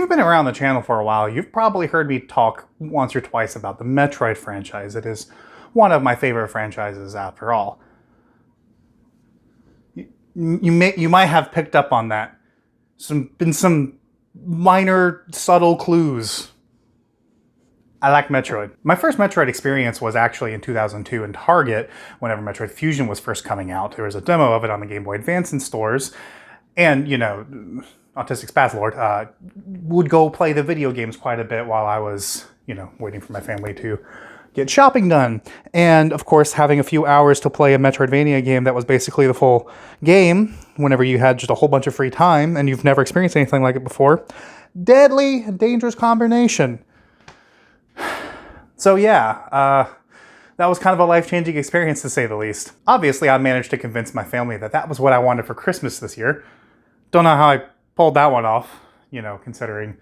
you've been around the channel for a while, you've probably heard me talk once or twice about the Metroid franchise. It is one of my favorite franchises after all. You might have picked up on that. Been some minor, subtle clues. I like Metroid. My first Metroid experience was actually in 2002 in Target, whenever Metroid Fusion was first coming out. There was a demo of it on the Game Boy Advance in stores. And, you know, Autistic Spaz Lord would go play the video games quite a bit while I was, you know, waiting for my family to get shopping done. And, of course, having a few hours to play a Metroidvania game that was basically the full game, whenever you had just a whole bunch of free time and you've never experienced anything like it before. Deadly and dangerous combination. So yeah, that was kind of a life-changing experience to say the least. Obviously, I managed to convince my family that that was what I wanted for Christmas this year. Don't know how I pulled that one off, you know, considering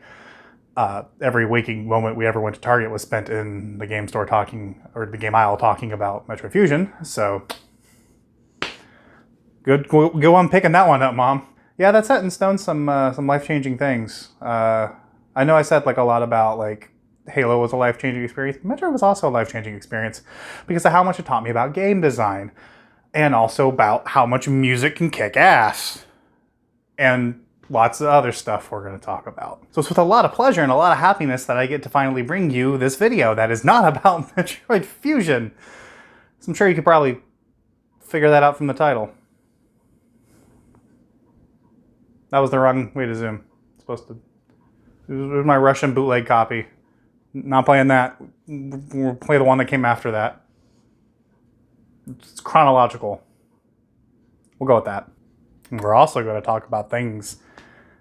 every waking moment we ever went to Target was spent in the game store talking, or the game aisle talking about Metroid Fusion. So, go on picking that one up, Mom. Yeah, that set in stone some life-changing things. I know I said like a lot about like Halo was a life-changing experience. Metroid was also a life-changing experience because of how much it taught me about game design and also about how much music can kick ass and lots of other stuff we're going to talk about. So it's with a lot of pleasure and a lot of happiness that I get to finally bring you this video that is not about Metroid Fusion. So I'm sure you could probably figure that out from the title. That was the wrong way to zoom. It's supposed to... It was my Russian bootleg copy. Not playing that. We'll play the one that came after that. It's chronological. We'll go with that. And we're also going to talk about things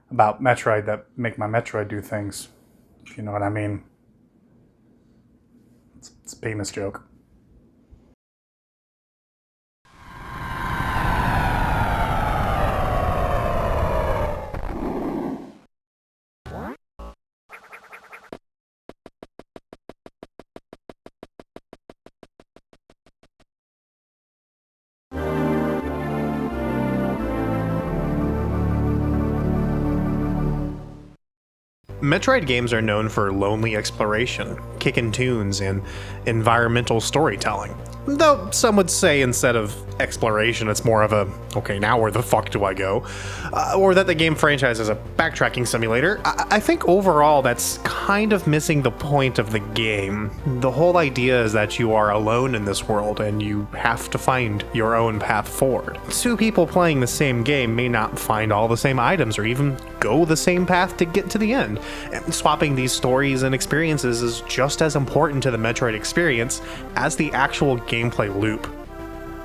about Metroid that make my Metroid do things. If you know what I mean. It's a famous joke. Metroid games are known for lonely exploration, kickin' tunes, and environmental storytelling. Though some would say instead of exploration, it's more of a, okay, now where the fuck do I go? Or that the game franchise is a backtracking simulator. I think overall that's kind of missing the point of the game. The whole idea is that you are alone in this world and you have to find your own path forward. Two people playing the same game may not find all the same items or even go the same path to get to the end. And swapping these stories and experiences is just as important to the Metroid experience as the actual gameplay loop.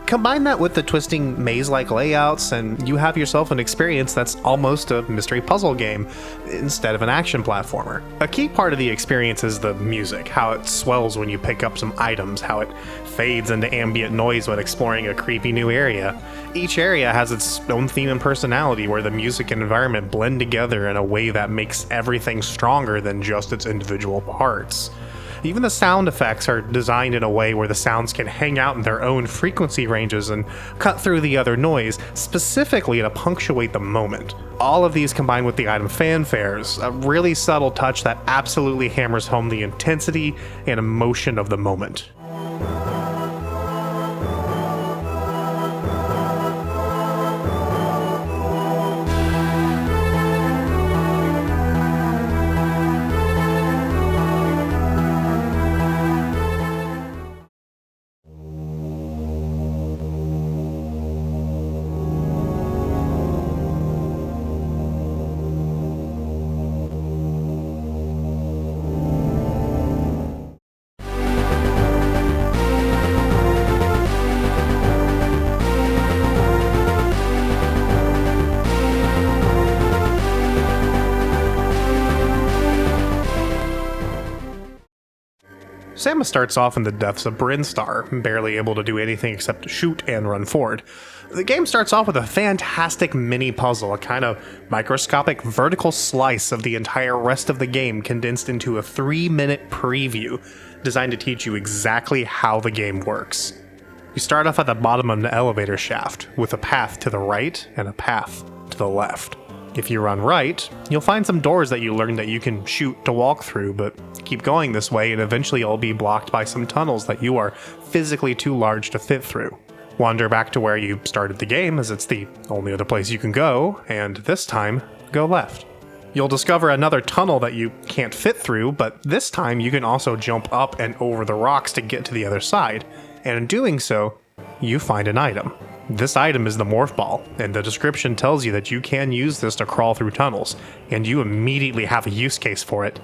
Combine that with the twisting maze-like layouts and you have yourself an experience that's almost a mystery puzzle game instead of an action platformer. A key part of the experience is the music, how it swells when you pick up some items, how it fades into ambient noise when exploring a creepy new area. Each area has its own theme and personality where the music and environment blend together in a way that makes everything stronger than just its individual parts. Even the sound effects are designed in a way where the sounds can hang out in their own frequency ranges and cut through the other noise, specifically to punctuate the moment. All of these combined with the item fanfares, a really subtle touch that absolutely hammers home the intensity and emotion of the moment. Samus starts off in the depths of Brinstar, barely able to do anything except shoot and run forward. The game starts off with a fantastic mini puzzle, a kind of microscopic vertical slice of the entire rest of the game condensed into a 3-minute preview designed to teach you exactly how the game works. You start off at the bottom of an elevator shaft, with a path to the right and a path to the left. If you run right, you'll find some doors that you learn that you can shoot to walk through, but keep going this way and eventually you'll be blocked by some tunnels that you are physically too large to fit through. Wander back to where you started the game, as it's the only other place you can go, and this time, go left. You'll discover another tunnel that you can't fit through, but this time you can also jump up and over the rocks to get to the other side, and in doing so, you find an item. This item is the morph ball, and the description tells you that you can use this to crawl through tunnels, and you immediately have a use case for it.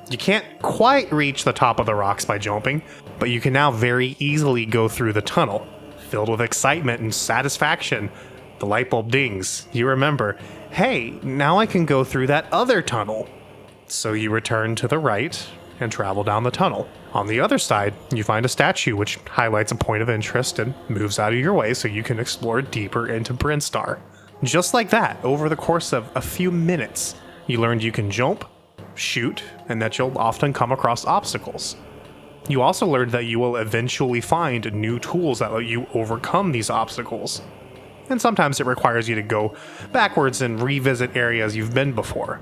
You can't quite reach the top of the rocks by jumping, but you can now very easily go through the tunnel. Filled with excitement and satisfaction, the light bulb dings. You remember, hey, now I can go through that other tunnel. So you return to the right and travel down the tunnel. On the other side, you find a statue which highlights a point of interest and moves out of your way so you can explore deeper into Brinstar. Just like that, over the course of a few minutes, you learned you can jump, shoot, and that you'll often come across obstacles. You also learned that you will eventually find new tools that let you overcome these obstacles. And sometimes it requires you to go backwards and revisit areas you've been before.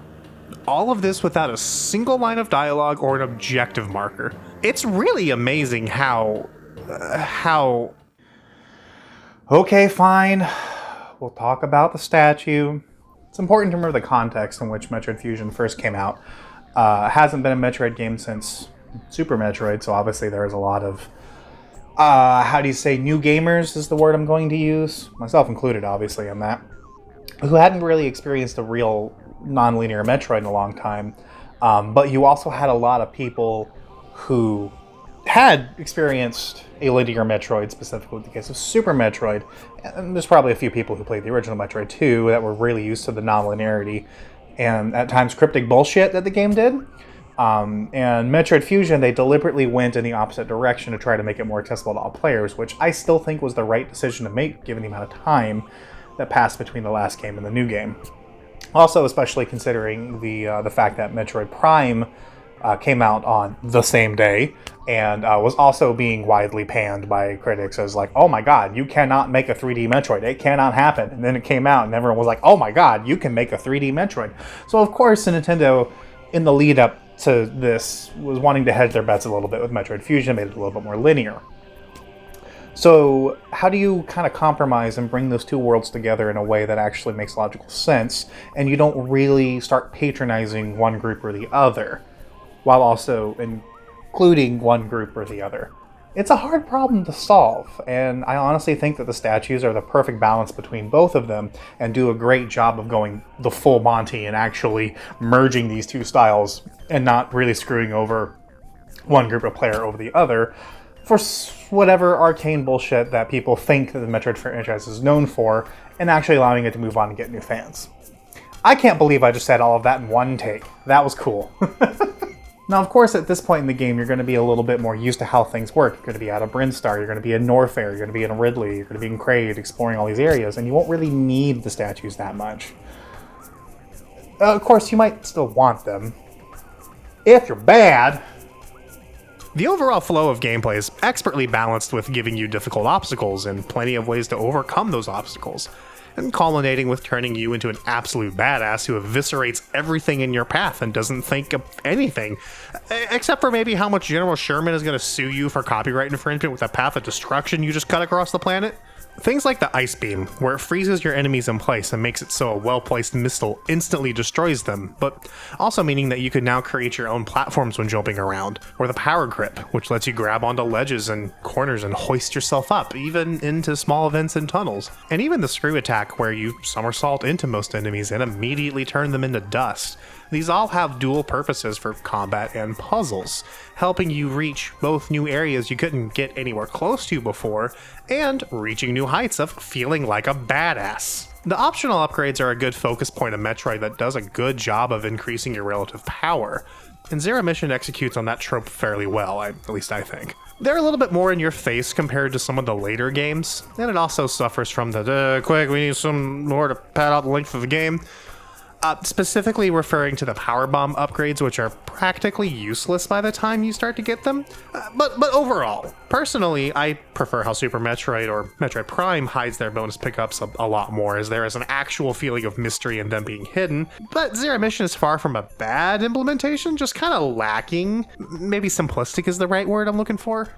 All of this without a single line of dialogue or an objective marker. It's really amazing how... Okay, fine. We'll talk about the statue. It's important to remember the context in which Metroid Fusion first came out. It hasn't been a Metroid game since Super Metroid, so obviously there's a lot of... new gamers is the word I'm going to use. Myself included, obviously, in that. Who hadn't really experienced a real non-linear Metroid in a long time. But you also had a lot of people who had experienced a linear Metroid, specifically in the case of Super Metroid. And there's probably a few people who played the original Metroid too that were really used to the non-linearity and at times cryptic bullshit that the game did. And Metroid Fusion, they deliberately went in the opposite direction to try to make it more accessible to all players, which I still think was the right decision to make given the amount of time that passed between the last game and the new game. Also, especially considering the fact that Metroid Prime came out on the same day and was also being widely panned by critics as like, oh my god, you cannot make a 3D Metroid. It cannot happen. And then it came out and everyone was like, oh my god, you can make a 3D Metroid. So of course, Nintendo, in the lead up to this, was wanting to hedge their bets a little bit with Metroid Fusion, made it a little bit more linear. So how do you kind of compromise and bring those two worlds together in a way that actually makes logical sense, and you don't really start patronizing one group or the other, while also including one group or the other? It's a hard problem to solve, and I honestly think that the statues are the perfect balance between both of them and do a great job of going the full Monty and actually merging these two styles and not really screwing over one group of player over the other for whatever arcane bullshit that people think that the Metroid franchise is known for, and actually allowing it to move on and get new fans. I can't believe I just said all of that in one take. That was cool. Now, of course, at this point in the game, you're going to be a little bit more used to how things work. You're going to be out of Brinstar, you're going to be in Norfair, you're going to be in Ridley, you're going to be in Kraid, exploring all these areas, and you won't really need the statues that much. Of course, you might still want them. If you're bad. The overall flow of gameplay is expertly balanced with giving you difficult obstacles and plenty of ways to overcome those obstacles, and culminating with turning you into an absolute badass who eviscerates everything in your path and doesn't think of anything, except for maybe how much General Sherman is going to sue you for copyright infringement with a path of destruction you just cut across the planet. Things like the Ice Beam, where it freezes your enemies in place and makes it so a well-placed missile instantly destroys them, but also meaning that you can now create your own platforms when jumping around, or the Power Grip, which lets you grab onto ledges and corners and hoist yourself up, even into small vents and tunnels, and even the Screw Attack, where you somersault into most enemies and immediately turn them into dust. These all have dual purposes for combat and puzzles, helping you reach both new areas you couldn't get anywhere close to before, and reaching new heights of feeling like a badass. The optional upgrades are a good focus point of Metroid that does a good job of increasing your relative power, and Zero Mission executes on that trope fairly well, at least I think. They're a little bit more in your face compared to some of the later games, and it also suffers from the quick, we need some more to pad out the length of the game. specifically referring to the power bomb upgrades, which are practically useless by the time you start to get them. But overall, personally, I prefer how Super Metroid or Metroid Prime hides their bonus pickups a lot more, as there is an actual feeling of mystery in them being hidden. But Zero Mission is far from a bad implementation, just kind of lacking. Maybe simplistic is the right word I'm looking for.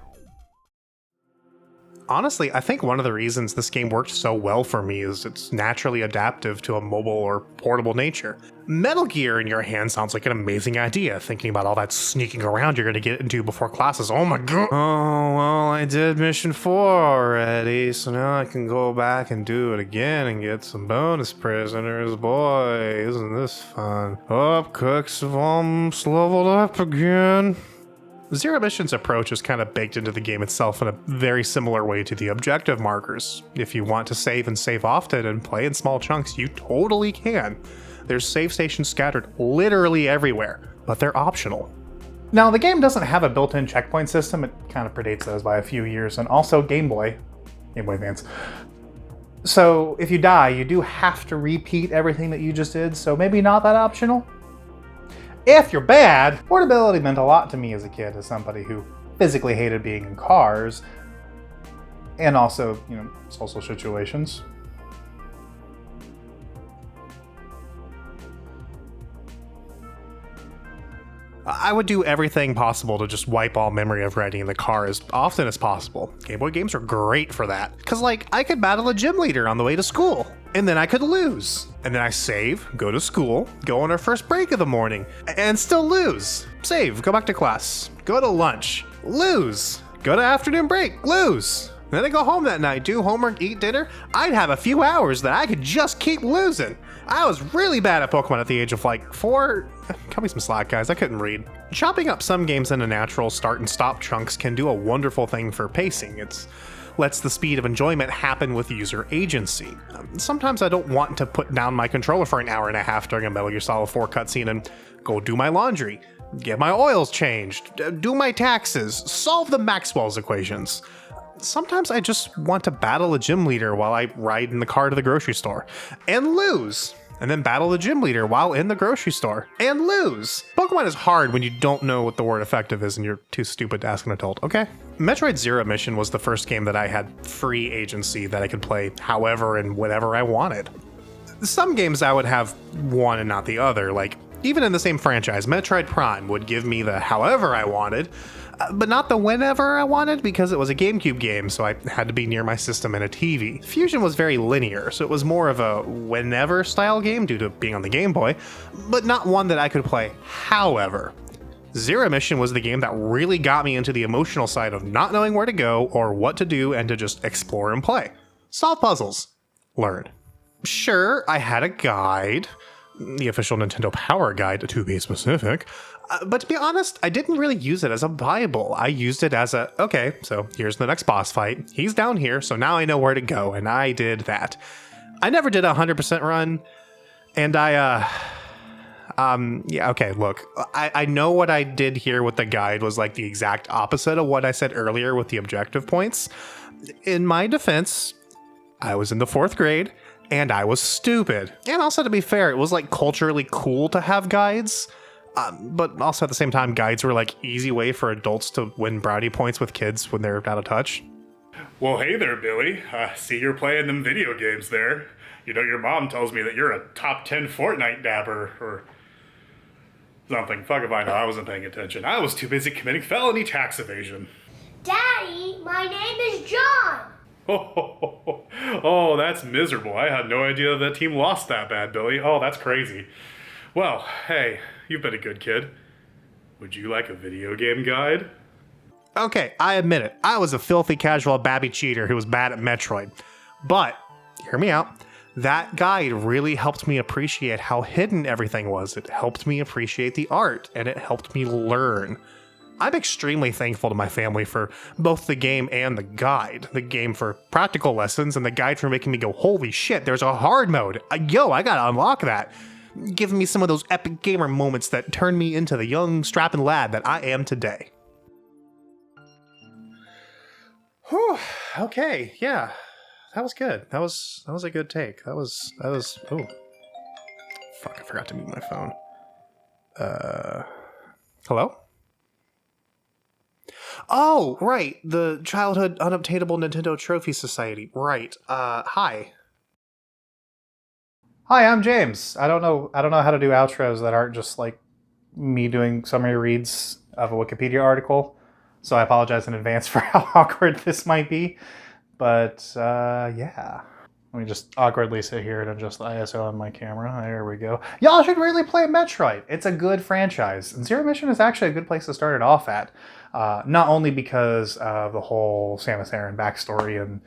Honestly, I think one of the reasons this game worked so well for me is it's naturally adaptive to a mobile or portable nature. Metal Gear in your hand sounds like an amazing idea, thinking about all that sneaking around you're going to get into before classes. Oh my god! Oh, well, I did mission 4 already, so now I can go back and do it again and get some bonus prisoners. Boy, isn't this fun. Cooks have almost leveled up again. Zero Mission's approach is kind of baked into the game itself in a very similar way to the objective markers. If you want to save and save often and play in small chunks, you totally can. There's save stations scattered literally everywhere, but they're optional. Now, the game doesn't have a built-in checkpoint system. It kind of predates those by a few years, and also Game Boy Advance. So if you die, you do have to repeat everything that you just did, so maybe not that optional. If you're bad, portability meant a lot to me as a kid, as somebody who physically hated being in cars, and also, social situations. I would do everything possible to just wipe all memory of riding in the car as often as possible. Game Boy games are great for that. Cause I could battle a gym leader on the way to school, and then I could lose. And then I save, go to school, go on our first break of the morning, and still lose. Save, go back to class, go to lunch, lose, go to afternoon break, lose. Then I go home that night, do homework, eat dinner. I'd have a few hours that I could just keep losing. I was really bad at Pokemon at the age of 4. Cut me some slack, guys, I couldn't read. Chopping up some games into natural start and stop chunks can do a wonderful thing for pacing. It lets the speed of enjoyment happen with user agency. Sometimes I don't want to put down my controller for an hour and a half during a Metal Gear Solid 4 cutscene and go do my laundry, get my oils changed, do my taxes, solve the Maxwell's equations. Sometimes I just want to battle a gym leader while I ride in the car to the grocery store and lose, and then battle the gym leader while in the grocery store and lose. Pokemon is hard when you don't know what the word effective is and you're too stupid to ask an adult, okay? Metroid Zero Mission was the first game that I had free agency that I could play however and whenever I wanted. Some games I would have one and not the other, like even in the same franchise, Metroid Prime would give me the however I wanted, but not the whenever I wanted because it was a GameCube game, so I had to be near my system and a TV. Fusion was very linear, so it was more of a whenever style game due to being on the Game Boy, but not one that I could play however. Zero Mission was the game that really got me into the emotional side of not knowing where to go or what to do and to just explore and play. Solve puzzles. Learn. Sure, I had a guide, the official Nintendo Power Guide to be specific, but to be honest, I didn't really use it as a Bible. I used it as okay, so here's the next boss fight. He's down here, so now I know where to go, and I did that. I never did a 100% run, and yeah, okay, look, I know what I did here with the guide was like the exact opposite of what I said earlier with the objective points. In my defense, I was in the 4th grade, and I was stupid. And also, to be fair, it was like culturally cool to have guides. But also at the same time, guides were like easy way for adults to win brownie points with kids when they're out of touch. Well, hey there, Billy. See you're playing them video games there. Your mom tells me that you're a top 10 Fortnite dabber, or something. Fuck if I know, I wasn't paying attention. I was too busy committing felony tax evasion. Daddy, my name is John. Oh, that's miserable. I had no idea that team lost that bad, Billy. Oh, that's crazy. Well, hey, you've been a good kid. Would you like a video game guide? Okay, I admit it. I was a filthy casual babby cheater who was bad at Metroid. But, hear me out, that guide really helped me appreciate how hidden everything was. It helped me appreciate the art, and it helped me learn. I'm extremely thankful to my family for both the game and the guide. The game for practical lessons, and the guide for making me go, holy shit, there's a hard mode. I gotta unlock that. Giving me some of those epic gamer moments that turned me into the young, strapping lad that I am today. Whew, okay, yeah. That was good. That was a good take. That was, ooh. Fuck, I forgot to mute my phone. Hello? Oh, right. The Childhood Unobtainable Nintendo Trophy Society. Right. Hi. Hi, I'm James. I don't know how to do outros that aren't just like me doing summary reads of a Wikipedia article. So I apologize in advance for how awkward this might be. But yeah. Let me just awkwardly sit here and adjust the ISO on my camera. There we go. Y'all should really play Metroid. It's a good franchise. And Zero Mission is actually a good place to start it off at. Not only because of the whole Samus Aran backstory and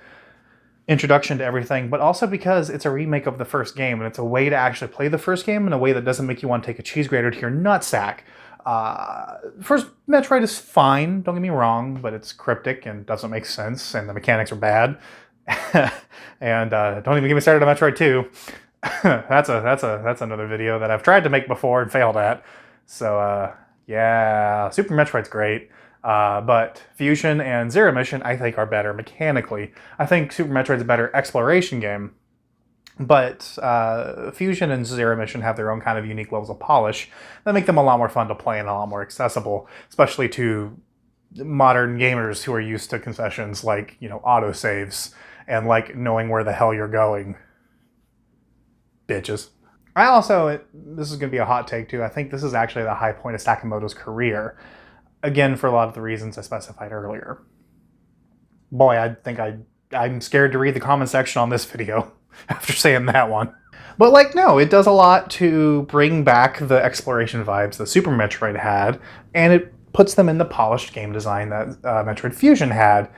introduction to everything, but also because it's a remake of the first game, and it's a way to actually play the first game in a way that doesn't make you want to take a cheese grater to your nutsack. First Metroid is fine, don't get me wrong, but it's cryptic and doesn't make sense, and the mechanics are bad. And don't even get me started on Metroid 2. that's another video that I've tried to make before and failed at. So yeah, Super Metroid's great. But Fusion and Zero Mission, I think, are better mechanically. I think Super Metroid's a better exploration game. But Fusion and Zero Mission have their own kind of unique levels of polish that make them a lot more fun to play and a lot more accessible, especially to modern gamers who are used to concessions like, you know, autosaves and like knowing where the hell you're going. Bitches. This is going to be a hot take too, I think this is actually the high point of Sakamoto's career. Again, for a lot of the reasons I specified earlier. Boy, I'm scared to read the comment section on this video after saying that one. But like, no, it does a lot to bring back the exploration vibes that Super Metroid had, and it puts them in the polished game design that Metroid Fusion had.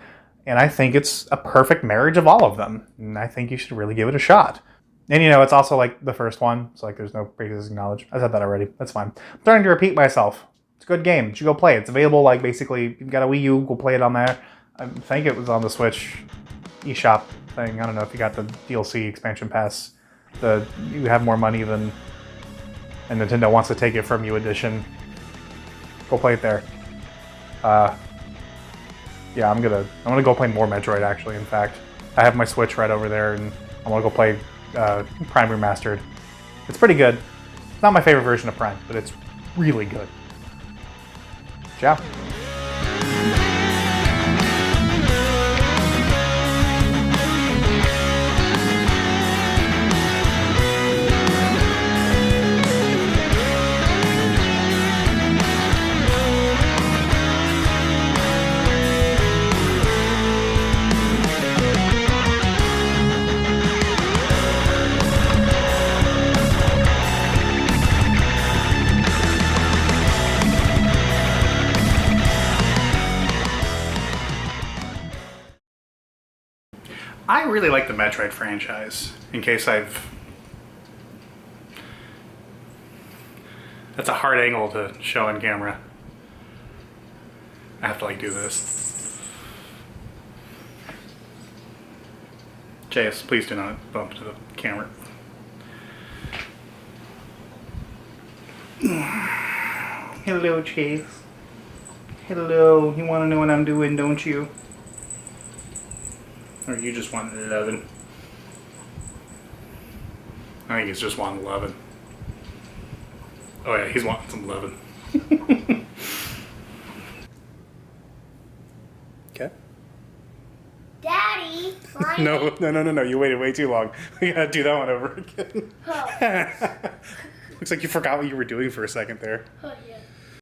And I think it's a perfect marriage of all of them. And I think you should really give it a shot. And you know, it's also like the first one, so like there's no pre-existing knowledge. I said that already, that's fine. I'm starting to repeat myself. It's a good game. You should go play it. It's available, like, basically, you've got a Wii U, go play it on there. I think it was on the Switch eShop thing. I don't know if you got the DLC expansion pass. The you have more money than and Nintendo wants to take it from you edition. Go play it there. Yeah, I'm gonna go play more Metroid, actually, in fact. I have my Switch right over there, and I want to go play Prime Remastered. It's pretty good. It's not my favorite version of Prime, but it's really good. Ciao. I really like the Metroid franchise, in case I've... That's a hard angle to show on camera. I have to like do this. JS, please do not bump to the camera. Hello, Chase. Hello, you want to know what I'm doing, don't you? Or you just want 11? I think he's just wanting 11. Oh yeah, he's wanting some 11. Okay. Daddy, No, you waited way too long. We gotta do that one over again. Oh. Looks like you forgot what you were doing for a second there. Oh, yeah.